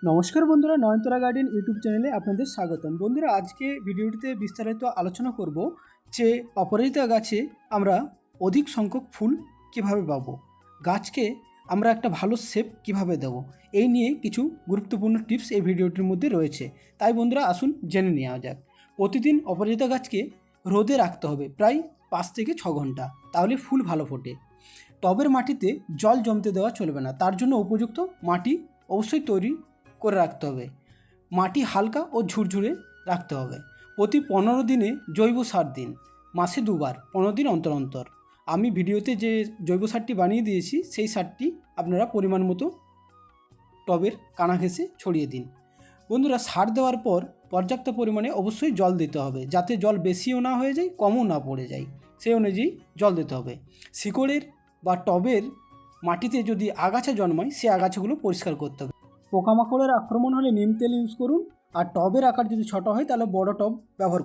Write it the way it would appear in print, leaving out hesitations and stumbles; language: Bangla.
নমস্কার বন্ধুরা, নয়নতারা গার্ডেন ইউটিউব চ্যানেলে আপনাদের স্বাগতম। বন্ধুরা, আজকে ভিডিওটিতে বিস্তারিত আলোচনা করব যে অপরাজিতা গাছে আমরা অধিক সংখ্যক ফুল কিভাবে পাবো, গাছকে আমরা একটা ভালো শেপ কিভাবে দেব, এই নিয়ে কিছু গুরুত্বপূর্ণ টিপস এই ভিডিওটির মধ্যে রয়েছে। তাই বন্ধুরা আসুন জেনে নেওয়া যাক। প্রতিদিন অপরাজিতা গাছকে রোদে রাখতে হবে প্রায় 5 থেকে 6 ঘন্টা, তাহলে ফুল ভালো ফোটে। টবের মাটিতে জল জমতে দেওয়া চলবে না, তার জন্য উপযুক্ত মাটি অবশ্যই তৈরি করে রাখতে হবে। মাটি হালকা ও ঝুরঝুরে রাখতে হবে। প্রতি 15 দিনে জৈব সার দিন, মাসে 2বার 15 দিন অন্তর অন্তর। আমি ভিডিওতে যে জৈব সারটি বানিয়ে দিয়েছি সেই সারটি আপনারা পরিমাণ মতো টবের কানা ঘেঁষে ছড়িয়ে দিন। বন্ধুরা, সার দেওয়ার পর পর্যাপ্ত পরিমাণে অবশ্যই জল দিতে হবে, যাতে জল বেশিও না হয়ে যায় কমও না পড়ে যায়, সেই অনুযায়ী জল দিতে হবে। শিকড়ের বা টবের মাটিতে যদি আগাছা জন্মায় সেই আগাছাগুলো পরিষ্কার করতে হবে। পোকামাকড়ের আক্রমণ হলে নিম তেল ইউজ করুন, আর টবের আকার যদি ছোটো হয় তাহলে বড় টব ব্যবহার করুন।